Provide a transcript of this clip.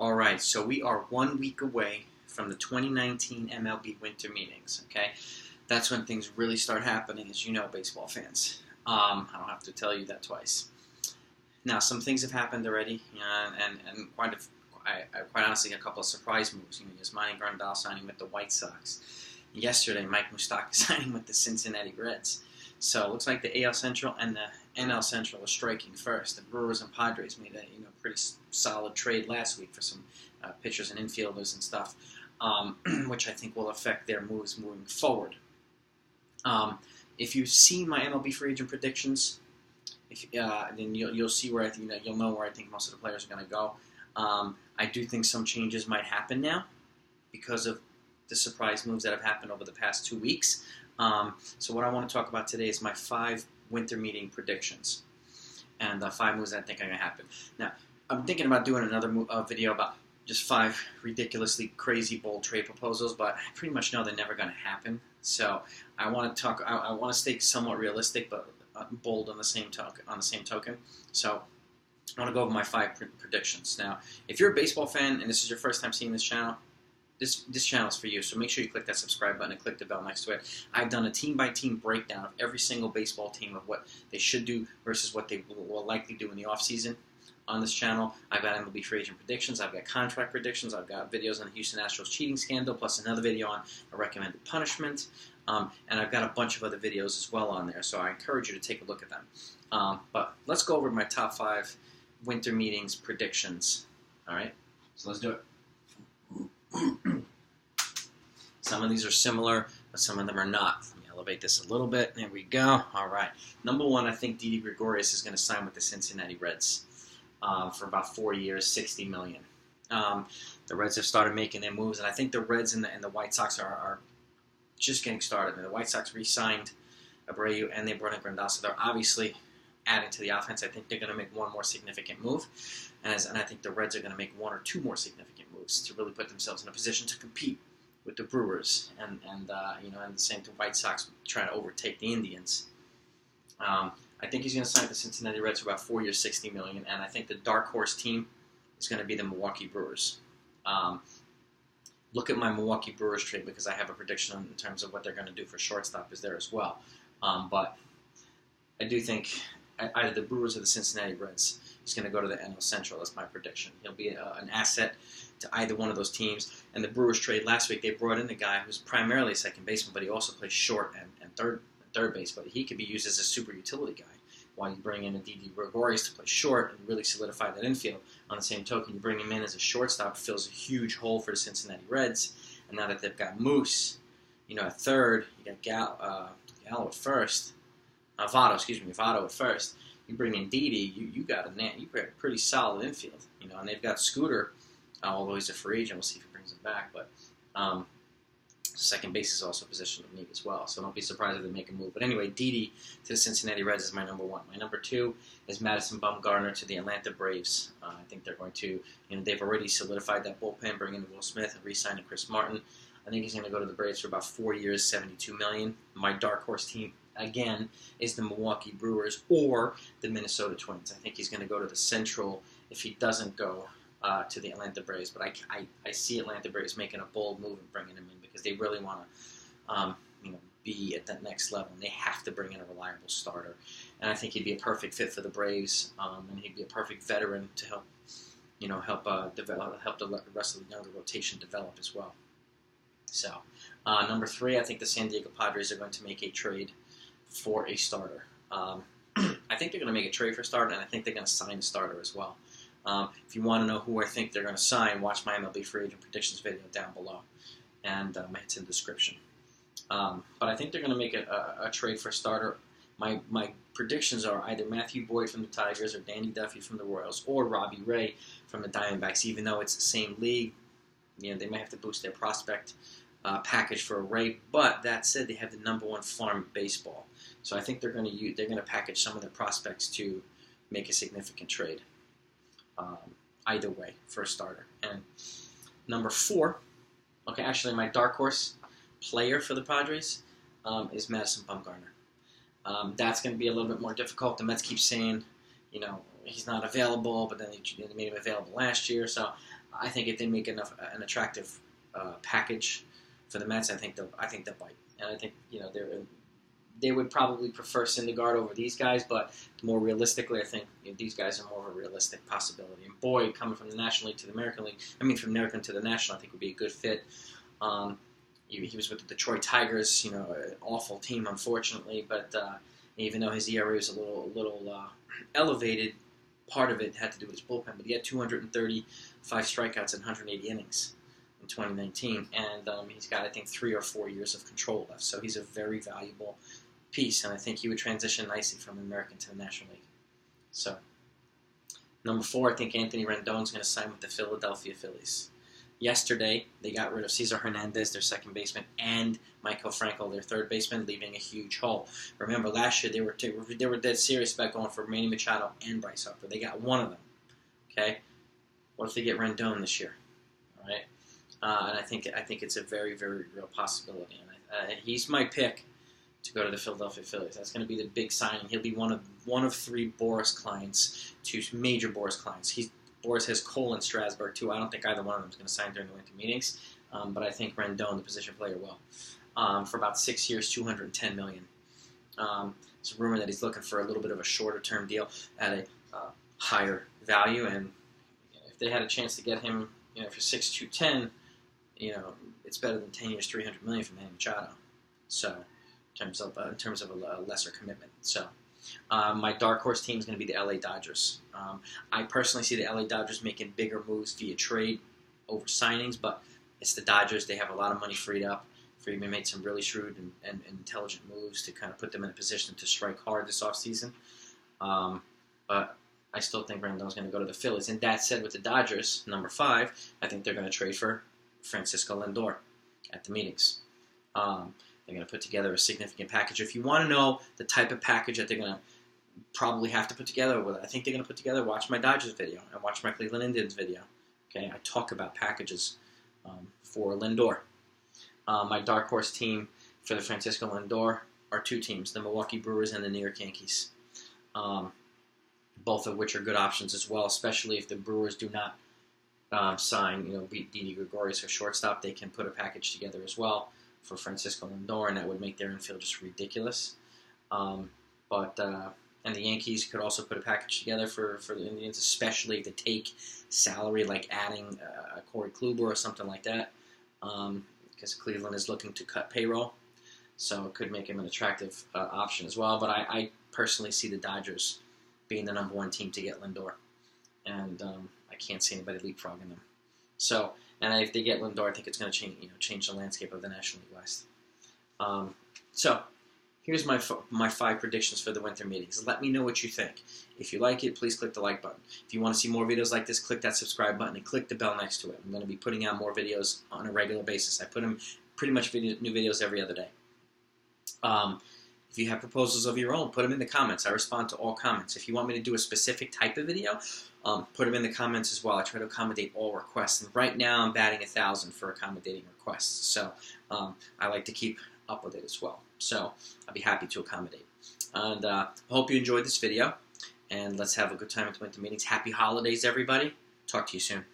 All right, so we are 1 week away from the 2019 MLB winter meetings, okay? That's when things really start happening, as you know, baseball fans. I don't have to tell you that twice. Now, some things have happened already, and quite honestly, a couple of surprise moves. Yasmani Grandal signing with the White Sox. Yesterday, Mike Moustakas signing with the Cincinnati Reds. So it looks like the AL Central and the NL Central are striking first. The Brewers and Padres made a pretty solid trade last week for some pitchers and infielders and stuff, which I think will affect their moves moving forward. If you see my MLB free agent predictions, then you'll see where you'll know where I think most of the players are going to go. I do think some changes might happen now because of the surprise moves that have happened over the past 2 weeks. So what I want to talk about today is my 5 winter meeting predictions and the 5 moves that I think are going to happen. Now, I'm thinking about doing another video about just 5 ridiculously crazy bold trade proposals, but I pretty much know they're never going to happen. So I want to talk. I want to stay somewhat realistic, but bold on the same token. So I want to go over my 5 predictions. Now, if you're a baseball fan and this is your first time seeing this channel, this channel is for you. So make sure you click that subscribe button and click the bell next to it. I've done a team-by-team breakdown of every single baseball team of what they should do versus what they will likely do in the offseason. On this channel, I've got MLB free agent predictions, I've got contract predictions, I've got videos on the Houston Astros cheating scandal, plus another video on a recommended punishment, and I've got a bunch of other videos as well on there, so I encourage you to take a look at them. But let's go over my top 5 winter meetings predictions. All right, so let's do it. Some of these are similar, but some of them are not. Let me elevate this a little bit. There we go. All right. Number 1, I think Didi Gregorius is going to sign with the Cincinnati Reds for about 4 years, $60 million. The Reds have started making their moves, and I think the Reds and the White Sox are just getting started. And the White Sox re-signed Abreu, and they brought in Grandal, so they're obviously adding to the offense. I think they're going to make one more significant move, and I think the Reds are going to make 1 or 2 more significant moves to really put themselves in a position to compete with the Brewers and the same to White Sox trying to overtake the Indians. I think he's going to sign with the Cincinnati Reds for about 4 years, $60 million, and I think the dark horse team is going to be the Milwaukee Brewers. Look at my Milwaukee Brewers trade because I have a prediction in terms of what they're going to do for shortstop is there as well. But I do think either the Brewers or the Cincinnati Reds, he's going to go to the NL Central. That's my prediction. He'll be an asset to either one of those teams. And the Brewers trade last week, they brought in a guy who's primarily a second baseman, but he also plays short and third base. But he could be used as a super utility guy. While you bring in a Didi Gregorius to play short and really solidify that infield. On the same token, you bring him in as a shortstop, fills a huge hole for the Cincinnati Reds. And now that they've got Moose, at third, you got Gallo at first. Votto at first. You bring in Didi, you got a pretty solid infield, and they've got Scooter, although he's a free agent. We'll see if he brings him back, but second base is also a position of need as well, so don't be surprised if they make a move. But anyway, Didi to the Cincinnati Reds is my number 1. My number 2 is Madison Bumgarner to the Atlanta Braves. I think they're going to, they've already solidified that bullpen, bring in Will Smith and re-sign Chris Martin. I think he's going to go to the Braves for about 4 years, $72 million. My dark horse team, again, is the Milwaukee Brewers or the Minnesota Twins. I think he's going to go to the Central if he doesn't go to the Atlanta Braves. But I see Atlanta Braves making a bold move and bringing him in because they really want to be at that next level. And they have to bring in a reliable starter. And I think he'd be a perfect fit for the Braves, and he'd be a perfect veteran to help the rest of the younger rotation develop as well. So, number 3, I think the San Diego Padres are going to make a trade for a starter. I think they're going to make a trade for a starter, and I think they're going to sign a starter as well. If you want to know who I think they're going to sign, watch my MLB free agent predictions video down below, and it's in the description. But I think they're going to make a trade for a starter. My predictions are either Matthew Boyd from the Tigers or Danny Duffy from the Royals or Robbie Ray from the Diamondbacks, even though it's the same league. They might have to boost their prospect package for a Ray, but that said, they have the number 1 farm in baseball. So I think they're going to package some of their prospects to make a significant trade. Either way for a starter. And number 4, actually my dark horse player for the Padres is Madison Bumgarner. That's going to be a little bit more difficult. The Mets keep saying, he's not available, but then they made him available last year. So I think if they make an attractive package for the Mets, I think they'll bite. And I think they would probably prefer Syndergaard over these guys, but more realistically, I think these guys are more of a realistic possibility. And Boyd, coming from the National League to the American League, from the American to the National, I think would be a good fit. He was with the Detroit Tigers, an awful team, unfortunately, but even though his ERA was a little elevated, part of it had to do with his bullpen. But he had 235 strikeouts and 180 innings in 2019, and he's got, I think, 3 or 4 years of control left. So he's a very valuable piece, and I think he would transition nicely from the American to the National League. So, number 4, I think Anthony Rendon's going to sign with the Philadelphia Phillies. Yesterday, they got rid of Cesar Hernandez, their second baseman, and Michael Franco, their third baseman, leaving a huge hole. Remember, last year they were dead serious about going for Manny Machado and Bryce Harper. They got one of them. Okay, what if they get Rendon this year? All right, and I think it's a very, very real possibility. And he's my pick to go to the Philadelphia Phillies. That's going to be the big signing. He'll be one of 3 Boras clients, 2 major Boras clients. Boras has Cole and Strasburg, too. I don't think either one of them is going to sign during the winter meetings, but I think Rendon, the position player, will. For about 6 years, $210 million. It's a rumor that he's looking for a little bit of a shorter-term deal at a higher value, and if they had a chance to get him, for 6, 210, it's better than 10 years, $300 million from Manny Machado. So, in terms of a lesser commitment. So. My dark horse team is going to be the LA Dodgers. I personally see the LA Dodgers making bigger moves via trade over signings, but it's the Dodgers. They have a lot of money freed up. Friedman made some really shrewd and intelligent moves to kind of put them in a position to strike hard this offseason. But I still think Rendon's going to go to the Phillies. And that said, with the Dodgers, number 5, I think they're going to trade for Francisco Lindor at the meetings. They're going to put together a significant package. If you want to know the type of package that they're going to probably have to put together, what I think they're going to put together, watch my Dodgers video and watch my Cleveland Indians video. Okay, I talk about packages for Lindor. My dark horse team for the Francisco Lindor are 2 teams, the Milwaukee Brewers and the New York Yankees, both of which are good options as well, especially if the Brewers do not sign, Didi Gregorius for shortstop. They can put a package together as well for Francisco Lindor, and that would make their infield just ridiculous. And the Yankees could also put a package together for the Indians, especially if they take salary, like adding Corey Kluber or something like that, because Cleveland is looking to cut payroll, so it could make him an attractive option as well. But I personally see the Dodgers being the number 1 team to get Lindor, and I can't see anybody leapfrogging them. So. And if they get Lindor, I think it's going to change the landscape of the National League West. So here's my 5 predictions for the winter meetings. Let me know what you think. If you like it, please click the like button. If you want to see more videos like this, click that subscribe button and click the bell next to it. I'm going to be putting out more videos on a regular basis. I put them pretty much new videos every other day. If you have proposals of your own, put them in the comments. I respond to all comments. If you want me to do a specific type of video, put them in the comments as well. I try to accommodate all requests. And right now I'm batting 1,000 for accommodating requests. So I like to keep up with it as well. So I'll be happy to accommodate. And I hope you enjoyed this video. And let's have a good time at the winter meetings. Happy holidays, everybody. Talk to you soon.